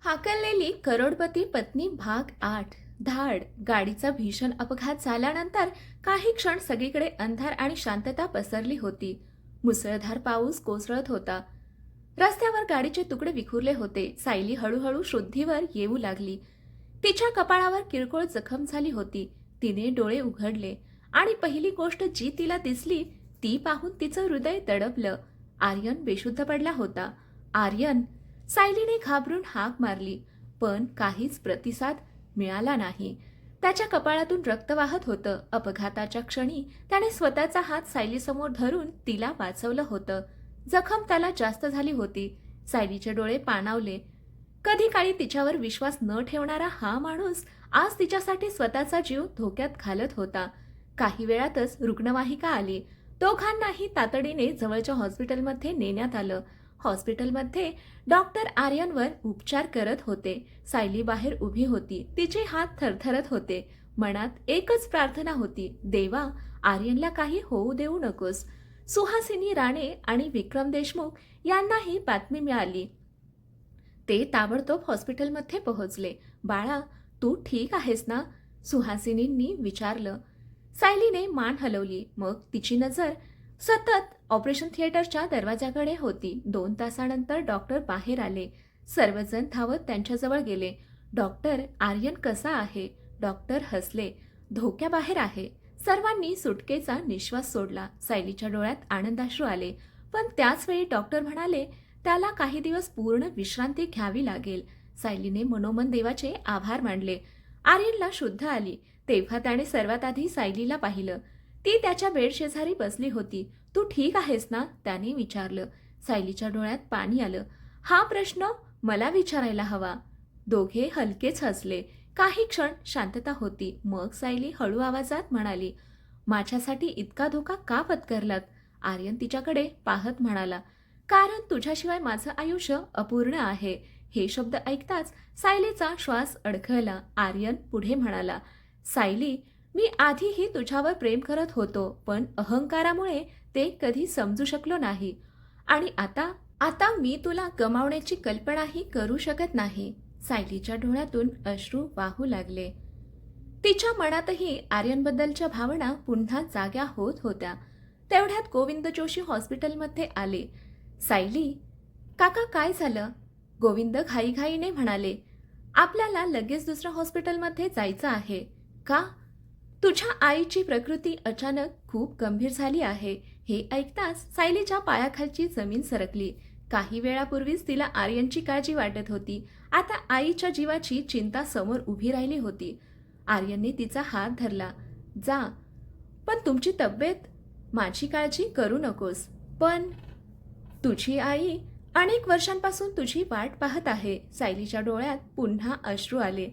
हाकललेली करोडपती पत्नी भाग 8 धाड. गाडीचा भीषण अपघात झाल्यानंतर काही क्षण सगळीकडे अंधार आणि शांतता पसरली होती. मुसळधार पाऊस कोसळत होता. रस्त्यावर गाडीचे तुकडे विखुरले होते. सायली हळूहळू शुद्धीवर येऊ लागली. तिच्या कपाळावर किरकोळ जखम झाली होती. तिने डोळे उघडले आणि पहिली गोष्ट जी तिला दिसली ती पाहून तिचं हृदय तडपलं. आर्यन बेशुद्ध पडला होता. आर्यन. सायलीने घाबरून हाक मारली, पण काहीच प्रतिसाद मिळाला नाही. त्याच्या कपाळातून रक्त वाहत होतं. अपघाताच्या क्षणी त्याने स्वतःचा हात सायलीसमोर धरून तिला वाचवलं होतं. जखम त्याला जास्त झाली होती. सायलीचे डोळे पाणावले. कधी काळी तिच्यावर विश्वास न ठेवणारा हा माणूस आज तिच्यासाठी स्वतःचा जीव धोक्यात घालत होता. काही वेळातच रुग्णवाहिका आली. दोघांनाही तातडीने जवळच्या हॉस्पिटलमध्ये नेण्यात आलं. हॉस्पिटलमध्ये डॉक्टर आर्यनवर उपचार करत होते. सायली बाहेर उभी होती. तिचे हात थरथरत होते. मनात एकच प्रार्थना होती, देवा, आर्यनला काही होऊ देऊ नकोस. सुहासिनी राणे आणि विक्रम देशमुख यांनाही बातमी मिळाली. ते ताबडतोब हॉस्पिटलमध्ये पोहोचले. बाळा, तू ठीक आहेस ना? सुहासिनींनी विचारलं. सायलीने मान हलवली. मग तिची नजर सतत ऑपरेशन थिएटरच्या दरवाजाकडे होती. 2 तासानंतर डॉक्टर बाहेर आले. सर्वजण धावत त्यांच्याजवळ गेले. डॉक्टर, आर्यन कसा आहे? डॉक्टर हसले. धोक्याबाहेर आहे. सर्वांनी सुटकेचा निश्वास सोडला. सायलीच्या डोळ्यात आनंदाश्रू आले. पण त्याच वेळी डॉक्टर म्हणाले, त्याला काही दिवस पूर्ण विश्रांती घ्यावी लागेल. सायलीने मनोमन देवाचे आभार मानले. आर्यनला शुद्ध आली. तेव्हा त्याने सर्वात आधी सायलीला पाहिलं. ती त्याच्या बेडशेजारी बसली होती. तू ठीक आहेस ना? त्याने विचारलं. सायलीच्या डोळ्यात पाणी आलं. हा प्रश्न मला विचारायला हवा. दोघे हलकेच हसले. काही क्षण शांतता होती. मग सायली हळू आवाजात म्हणाली, माझ्यासाठी इतका धोका का पत्करलात? आर्यन तिच्याकडे पाहत म्हणाला, कारण तुझ्याशिवाय माझं आयुष्य अपूर्ण आहे. हे शब्द ऐकताच सायलीचा श्वास अडखळला. आर्यन पुढे म्हणाला, सायली, मी आधीही तुझ्यावर प्रेम करत होतो, पण अहंकारामुळे ते कधी समजू शकलो नाही. आणि आता मी तुला गमावण्याची कल्पनाही करू शकत नाही. सायलीच्या डोळ्यातून अश्रू वाहू लागले. तिच्या मनातही आर्यनबद्दलच्या भावना पुन्हा जाग्या होत होत्या. तेवढ्यात गोविंद जोशी हॉस्पिटलमध्ये आले. सायली, काका, काय झालं? गोविंद घाईघाईने म्हणाले, आपल्याला लगेच दुसऱ्या हॉस्पिटलमध्ये जायचं आहे. का? तुझ्या आईची प्रकृती अचानक खूप गंभीर झाली आहे. हे ऐकताच सायलीच्या पायाखालची जमीन सरकली. काही वेळापूर्वीच तिला आर्यनची काळजी वाटत होती. आता आईच्या जीवाची चिंता समोर उभी राहिली होती. आर्यनने तिचा हात धरला. जा, पण तुमची तब्येत. माझी काळजी करू नकोस. पण तुझी आई अनेक वर्षांपासून तुझी वाट पाहत आहे. सायलीच्या डोळ्यात पुन्हा अश्रू आले.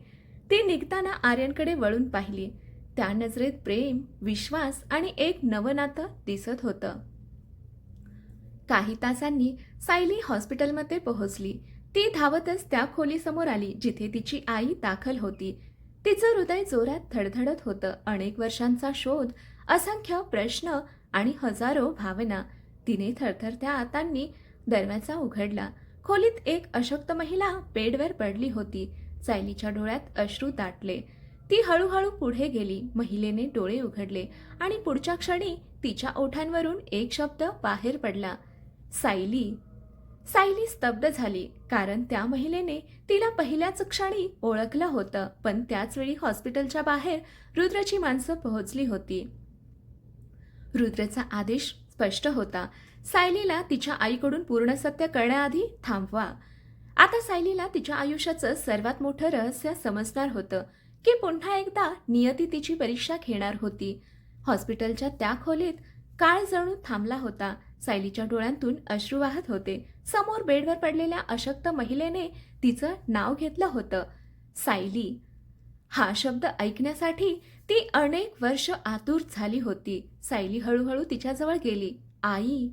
ती निघताना आर्यनकडे वळून पाहिली. त्या नजरेत प्रेम, विश्वास आणि एक नवं नातं दिसत होतं. काही तासांनी सायली हॉस्पिटलमध्ये पोहोचली. ती धावतच त्या खोलीसमोर आली जिथे तिची आई दाखल होती. तिचं हृदय जोरात धडधडत होतं. अनेक वर्षांचा शोध, असंख्य प्रश्न आणि हजारो भावना. तिने थरथरत्या हातांनी दरवाजा उघडला. खोलीत एक अशक्त महिला बेडवर पडली होती. सायलीच्या डोळ्यात अश्रू दाटले. ती हळूहळू पुढे गेली. महिलेने डोळे उघडले आणि पुढच्या क्षणी तिच्या ओठांवरून एक शब्द बाहेर पडला, सायली. सायली स्तब्ध झाली, कारण त्या महिलेने तिला पहिल्याच क्षणी ओळखलं होतं. पण त्याच वेळी हॉस्पिटलच्या बाहेर रुद्रची माणसं पोहोचली होती. रुद्रचा आदेश स्पष्ट होता, सायलीला तिच्या आईकडून पूर्ण सत्य कळण्याआधी थांबवा. आता सायलीला तिच्या आयुष्याचं सर्वात मोठं रहस्य समजणार होतं की पुन्हा एकदा नियती तिची परीक्षा घेणार होती. हॉस्पिटलच्या त्या खोलीत काळ जणू थांबला होता. सायलीच्या डोळ्यांतून अश्रू वाहत होते. समोर बेडवर पडलेल्या अशक्त महिलेने तिचं नाव घेतलं होतं, सायली. हा शब्द ऐकण्यासाठी ती अनेक वर्ष आतुर झाली होती. सायली हळूहळू तिच्याजवळ गेली. आई.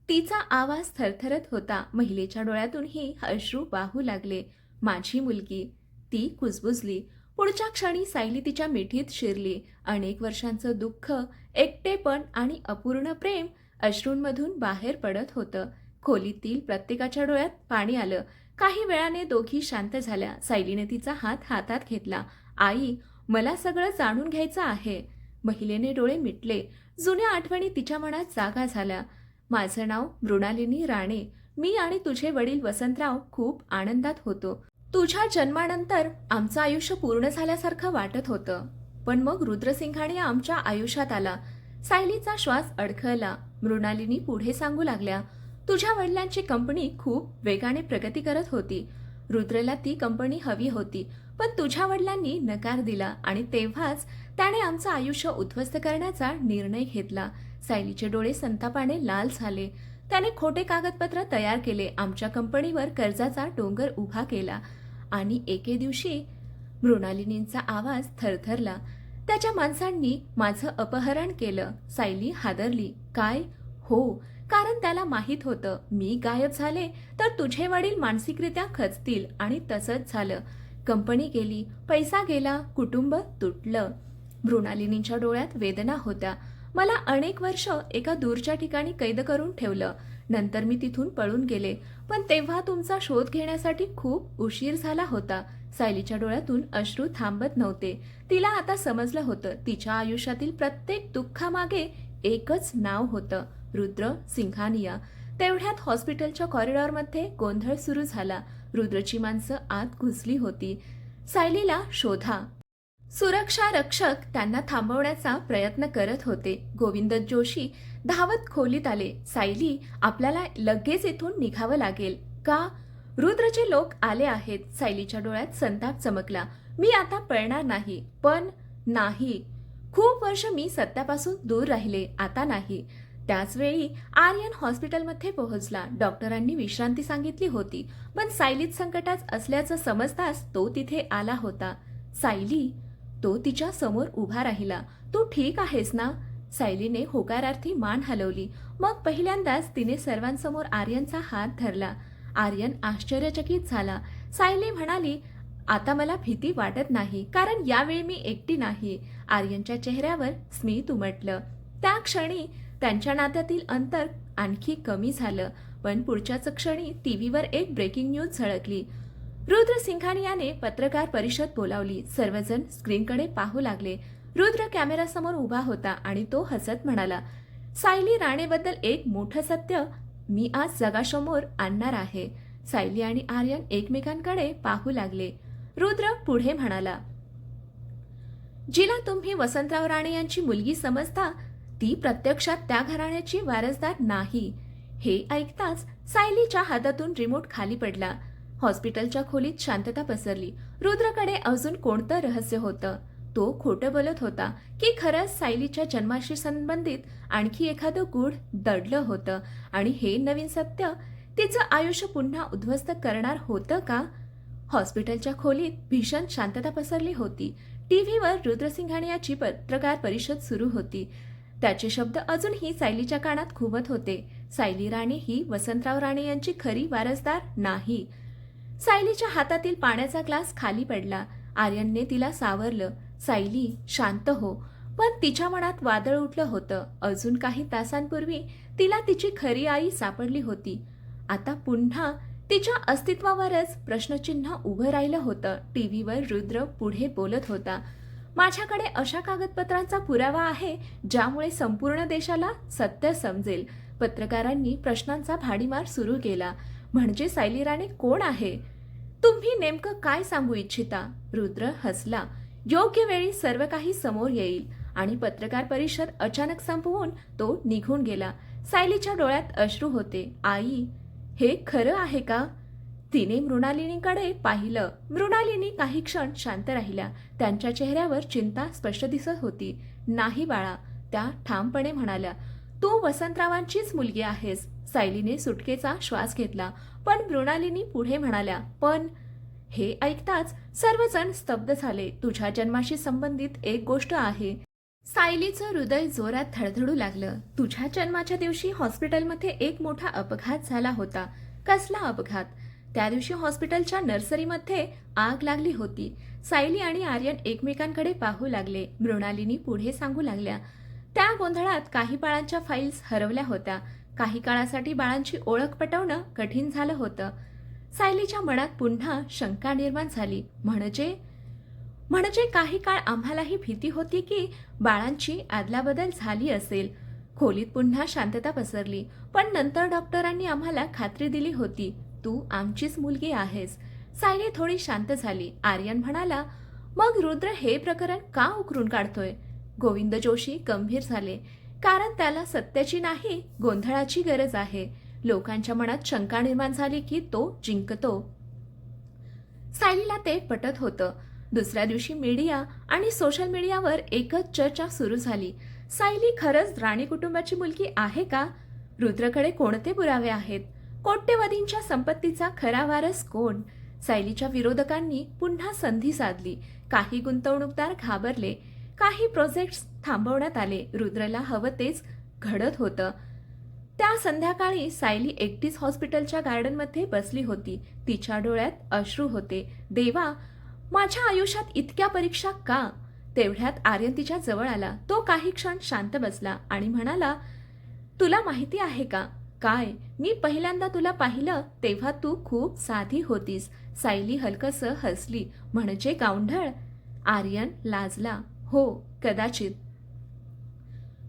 तिचा आवाज थरथरत होता. महिलेच्या डोळ्यातूनही अश्रू वाहू लागले. माझी मुलगी. ती कुजबुजली. पुढच्या क्षणी सायली तिच्या मिठीत शिरली. अनेक वर्षांचं दुःख, एकटेपण आणि अपूर्ण प्रेम अश्रूंमधून बाहेर पडत होतं. खोलीतील प्रत्येकाच्या डोळ्यात पाणी आलं, काही वेळाने दोघी शांत झाल्या. सायलीने तिचा हात हातात घेतला. आई, मला सगळं जाणून घ्यायचं आहे. महिलेने डोळे मिटले. जुन्या आठवणी तिच्या मनात जागा झाल्या. माझं नाव मृणालिनी राणे. मी आणि तुझे वडील वसंतराव खूप आनंदात होतो. तुझ्या जन्मानंतर आमचं आयुष्य पूर्ण झाल्यासारखं वाटत होतं. पण मग रुद्रसिंघाणी आमच्या आयुष्यात आला. सायलीचा श्वास अडखळला. मृणालिनी पुढे सांगू लागल्या, तुझ्या वडिलांची कंपनी खूप वेगाने प्रगती करत होती. रुद्रला ती कंपनी हवी होती, पण तुझ्या वडिलांनी नकार दिला आणि तेव्हाच त्याने आमचं आयुष्य उद्ध्वस्त करण्याचा निर्णय घेतला. सायलीचे डोळे संतापाने लाल झाले. त्याने खोटे कागदपत्र तयार केले, आमच्या कंपनीवर कर्जाचा डोंगर उभा केला आणि एके दिवशी मृणालिनींचा आवाज थरथरला. त्याच्या माणसांनी माझं अपहरण केलं. सायली हादरली. काय? हो, कारण त्याला माहीत होतं मी गायब झाले तर तुझे वडील मानसिकरित्या खचतील आणि तसंच झालं. कंपनी गेली, पैसा गेला, कुटुंब तुटलं. मृणालिनींच्या डोळ्यात वेदना होत्या. मला अनेक वर्ष एका दूरच्या ठिकाणी कैद करून ठेवलं. नंतर मी तिथून पळून गेले, पण तेव्हा तुमचा शोध घेण्यासाठी खूप उशीर झाला होता. सायलीच्या डोळ्यातून अश्रू थांबत नव्हते. तिला आता समजलं होतं, तिच्या आयुष्यातील प्रत्येक दुःखामागे एकच नाव होतं, रुद्र सिंघानिया. तेवढ्यात हॉस्पिटलच्या कॉरिडॉरमध्ये गोंधळ सुरू झाला. रुद्रची माणसं आत घुसली होती. सायलीला शोधा. सुरक्षा रक्षक त्यांना थांबवण्याचा प्रयत्न करत होते. गोविंद जोशी धावत खोलीत आले. सायली, आपल्याला लगेच इथून निघावं लागेल. का? रुद्रचे लोक आले आहेत. सायलीच्या डोळ्यात संताप चमकला. मी आता पळणार नाही. पण नाही. खूप वर्ष मी सत्यापासून दूर राहिले, आता नाही. त्याच वेळी आर्यन हॉस्पिटलमध्ये पोहोचला. डॉक्टरांनी विश्रांती सांगितली होती, पण सायलीत संकटात असल्याचं समजताच तो तिथे आला होता. सायली, तो तिच्या समोर उभा राहिला. तू ठीक आहेस ना? सायलीने होकारार्थी मान हलवली. मग पहिल्यांदाच तिने सर्वांसमोर आर्यनचा हात धरला. आर्यन आश्चर्यचकित झाला. सायली म्हणाली, आता मला भीती वाटत नाही, कारण यावेळी मी एकटी नाही. आर्यनच्या चेहऱ्यावर स्मित उमटलं. त्या क्षणी त्यांच्या नात्यातील अंतर आणखी कमी झालं. पण पुढच्याच क्षणी टीव्हीवर एक ब्रेकिंग न्यूज झळकली. रुद्र सिंघानियाने पत्रकार परिषद बोलावली. सर्वजण स्क्रीनकडे पाहू लागले. रुद्र कॅमेरासमोर उभा होता आणि तो हसत म्हणाला, सायली राणेबद्दल एक मोठं सत्य मी आज जगासमोर आणणार आहे. सायली आणि आर्यन एकमेकांकडे पाहू लागले. रुद्र पुढे म्हणाला, जिला तुम्ही वसंतराव राणे यांची मुलगी समजता, ती प्रत्यक्षात त्या घराण्याची वारसदार नाही. हे ऐकताच सायलीच्या हातातून रिमोट खाली पडला. हॉस्पिटलच्या खोलीत शांतता पसरली. रुद्रकडे अजून कोणतं रहस्य होतं? तो खोटं बोलत होता की खरंच सायलीच्या जन्माशी संबंधित आणखी एखादं गूढ दडलं होतं आणि हे नवीन सत्य तिचं आयुष्य पुन्हा उद्ध्वस्त करणार होतं का? हॉस्पिटलच्या खोलीत भीषण शांतता पसरली होती. टीव्हीवर रुद्रसिंघानियाची पत्रकार परिषद सुरू होती. त्याचे शब्द अजूनही सायलीच्या कानात घुमत होते. सायली राणे ही वसंतराव राणे यांची खरी वारसदार नाही. सायलीच्या हातातील पाण्याचा ग्लास खाली पडला. आर्यनने तिला सावरलं. सायली, शांत हो. पण तिच्या मनात वादळ उठलं होतं. अजून काही तासांपूर्वी तिला तिची खरी आई सापडली होती. आता पुन्हा तिच्या अस्तित्वावरच प्रश्नचिन्ह उभं राहिलं होतं. टीव्हीवर रुद्र पुढे बोलत होता, माझ्याकडे अशा कागदपत्रांचा पुरावा आहे ज्यामुळे संपूर्ण देशाला सत्य समजेल. पत्रकारांनी प्रश्नांचा भाडीमार सुरू केला. म्हणजे सायली राणे कोण आहे? तुम्ही नेमकं काय सांगू इच्छिता? रुद्र हसला. योग्य वेळी सर्व काही समोर येईल. आणि पत्रकार परिषद अचानक संपवून तो निघून गेला. सायलीच्या डोळ्यात अश्रू होते. आई, हे खरं आहे का? तिने मृणालिनीकडे पाहिलं. मृणालिनी काही क्षण शांत राहिल्या. त्यांच्या चेहऱ्यावर चिंता स्पष्ट दिसत होती. नाही बाळा, त्या ठामपणे म्हणाल्या. तू वसंतरावांचीच मुलगी आहेस. सायलीने सुटकेचा श्वास घेतला. पण मृणालिनी पुढे म्हणाल्या, पण हे ऐकताच सर्वजण स्तब्ध झाले. तुझ्या जन्माशी संबंधित एक गोष्ट आहे. सायलीचं हृदय जोरात धडधडू लागलं. तुझ्या जन्माच्या दिवशी हॉस्पिटलमध्ये एक मोठा अपघात झाला होता. कसला अपघात? त्या दिवशी हॉस्पिटलच्या नर्सरीमध्ये आग लागली होती. सायली आणि आर्यन एकमेकांकडे पाहू लागले. मृणालिनी पुढे सांगू लागल्या, त्या गोंधळात काही बाळांच्या फाईल्स हरवल्या होत्या. काही काळासाठी बाळांची ओळख पटवणं कठीण झालं होतं. सायलीच्या मनात पुन्हा शंका निर्माण झाली. म्हणजे म्हणजे काही काळ आम्हालाही भीती होती की बाळांची अदलाबदल झाली असेल. खोलीत पुन्हा शांतता पसरली. पण नंतर डॉक्टरांनी आम्हाला खात्री दिली होती, तू आमचीच मुलगी आहेस. सायली थोडी शांत झाली. आर्यन म्हणाला, मग रुद्र हे प्रकरण का उकरून काढतोय? गोविंद जोशी गंभीर झाले. कारण त्याला सत्याची नाही, गोंधळाची गरज आहे. लोकांच्या मनात शंका निर्माण झाली की तो जिंकतो. सायलीला ते पटत होतं. दुसऱ्या दिवशी मीडिया आणि सोशल मीडियावर एकच चर्चा सुरू झाली. सायली खरंच राणे कुटुंबाची मुलगी आहे का? रुद्रकडे कोणते पुरावे आहेत? कोट्यवधींच्या संपत्तीचा खरा वारस कोण? सायलीच्या विरोधकांनी पुन्हा संधी साधली. काही गुंतवणूकदार घाबरले. काही प्रोजेक्ट्स थांबवण्यात आले. रुद्रला हवं तेच घडत होतं. त्या संध्याकाळी सायली एकटीच हॉस्पिटलच्या गार्डनमध्ये बसली होती. तिच्या डोळ्यात अश्रू होते. देवा, माझ्या आयुष्यात इतक्या परीक्षा का? तेवढ्यात आर्यन तिच्या जवळ आला. तो काही क्षण शांत बसला आणि म्हणाला, तुला माहिती आहे का काय, मी पहिल्यांदा तुला पाहिलं तेव्हा तू खूप साधी होतीस. सायली हलकसं हसली. म्हणजे गावंढळ? आर्यन लाजला. हो, कदाचित.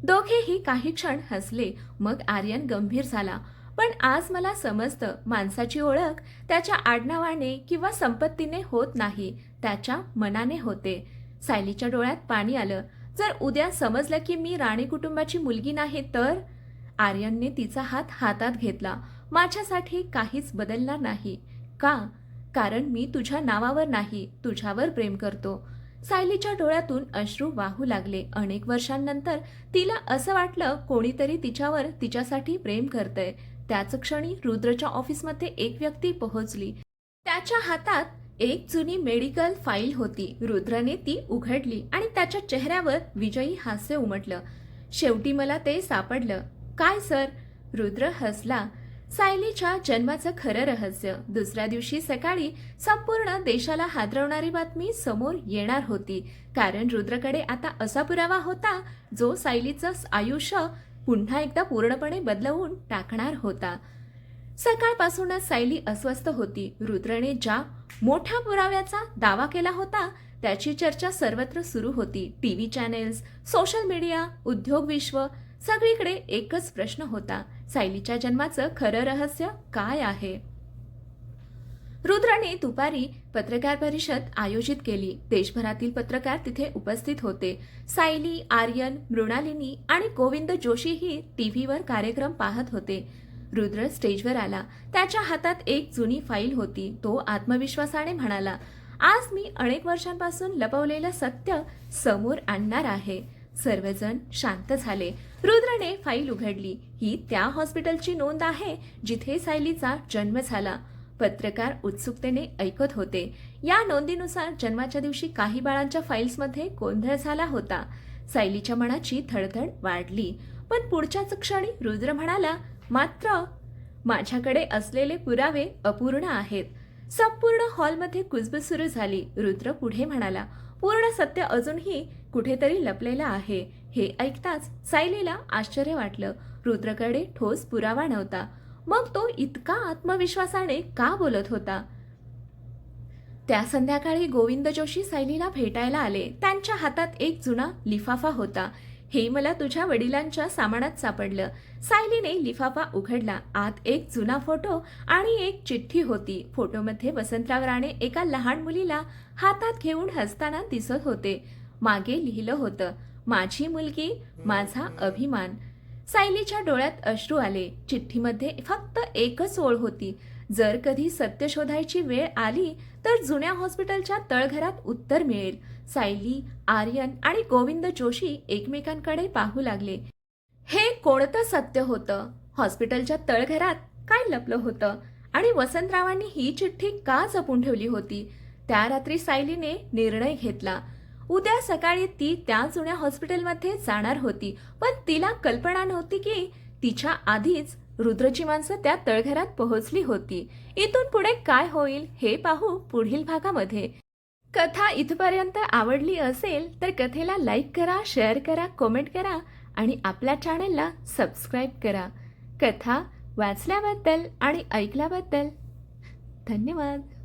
दोघेही काही क्षण हसले. मग आर्यन गंभीर झाला. पण आज मला समजतं, माणसाची ओळख त्याच्या आडनावाने किंवा संपत्तीने होत नाही, त्याच्या मनाने होते. सायलीच्या डोळ्यात पाणी आलं. जर उद्या समजलं की मी राणे कुटुंबाची मुलगी नाही तर? आर्यनने तिचा हात हातात घेतला. माझ्यासाठी काहीच बदलणार नाही. का? कारण मी तुझ्या नावावर नाही, तुझ्यावर प्रेम करतो. सायलीच्या डोळ्यातून अश्रू वाहू लागले. अनेक वर्षांनंतर तिला असं वाटलं कोणीतरी तिच्यावर तिच्यासाठी प्रेम करतंय. त्याच क्षणी रुद्रच्या ऑफिसमध्ये एक व्यक्ती पोहोचली. त्याच्या हातात एक जुनी मेडिकल फाईल होती. रुद्रने ती उघडली आणि त्याच्या चेहऱ्यावर विजयी हास्य उमटलं. शेवटी मला ते सापडलं. काय सर? रुद्र हसला. सायलीच्या जन्माचं खरं रहस्य. दुसऱ्या दिवशी सकाळी संपूर्ण देशाला हादरवणारी बातमी समोर येणार होती. कारण रुद्रकडे आता असा पुरावा होता जो सायलीचं आयुष्य पुन्हा एकदा पूर्णपणे बदलवून टाकणार होता. सकाळपासूनच सायली अस्वस्थ होती. रुद्रने ज्या मोठ्या पुराव्याचा दावा केला होता त्याची चर्चा सर्वत्र सुरू होती. टीव्ही चॅनेल्स, सोशल मीडिया, उद्योग विश्व, सगळीकडे एकच प्रश्न होता, सायलीच्या जन्माचं खरं रहस्य काय आहे? रुद्रने दुपारी पत्रकार परिषद आयोजित केली. देशभरातील पत्रकार तिथे उपस्थित होते. सायली, आर्यन, मृणालिनी आणि गोविंद जोशीही टीव्हीवर कार्यक्रम पाहत होते. रुद्र स्टेजवर आला. त्याच्या हातात एक जुनी फाईल होती. तो आत्मविश्वासाने म्हणाला, आज मी अनेक वर्षांपासून लपवलेलं सत्य समोर आणणार आहे. सर्वजण शांत झाले. रुद्रने फाईल उघडली. ही त्या हॉस्पिटलची नोंद आहे जिथे सायलीचा जन्म झाला. पत्रकार उत्सुकतेने ऐकत होते. या नोंदीनुसार जन्माच्या दिवशी काही बाळांच्या फाईल्समध्ये गोंधळ झाला होता. सायलीच्या मनाची धडधड वाढली. पण पुढच्याच क्षणी रुद्र म्हणाला, मात्र माझ्याकडे असलेले पुरावे अपूर्ण आहेत. संपूर्ण हॉलमध्ये कुजबूज सुरू झाली. रुद्र पुढे म्हणाला, पूर्ण सत्य अजूनही कुठेतरी लपलेलं आहे. हे ऐकताच सायलीला आश्चर्य वाटलं. रुद्रकडे ठोस पुरावा नव्हता. मग तो इतका आत्मविश्वासाने का बोलत होता? त्या संध्याकाळी गोविंद जोशी सायलीला भेटायला आले. त्यांच्या हातात एक जुना लिफाफा होता. हे मला तुझ्या वडिलांच्या सामानात सापडलं. सायलीने लिफाफा उघडला. आत एक जुना फोटो आणि एक चिठ्ठी होती. फोटोमध्ये वसंतराव राणे एका लहान मुलीला हातात घेऊन हसताना दिसत होते. मागे लिहिलं होतं, माझी मुलगी, माझा अभिमान. सायलीच्या डोळ्यात अश्रू आले. चिठ्ठीमध्ये फक्त एकच ओळ होती, जर कधी सत्य शोधायची वेळ आली तर जुन्या हॉस्पिटलच्या तळघरात उत्तर मिळेल. सायली, आर्यन आणि गोविंद जोशी एकमेकांकडे पाहू लागले. हे कोणतं सत्य होतं? हॉस्पिटलच्या तळघरात काय लपलं होतं? आणि वसंतरावांनी ही चिठ्ठी का जपून ठेवली होती? त्या रात्री सायलीने निर्णय घेतला. उद्या सकाळी ती त्या जुन्या हॉस्पिटलमध्ये जाणार होती. पण तिला कल्पना नव्हती की तिच्या आधीच रुद्रची माणसं त्या तळघरात पोहोचली होती. इथून पुढे काय होईल हे पाहू पुढील भागामध्ये. कथा इथपर्यंत आवडली असेल तर कथेला लाईक करा, शेअर करा, कमेंट करा आणि आपल्या चॅनलला सबस्क्राईब करा. कथा वाचल्याबद्दल आणि ऐकल्याबद्दल धन्यवाद.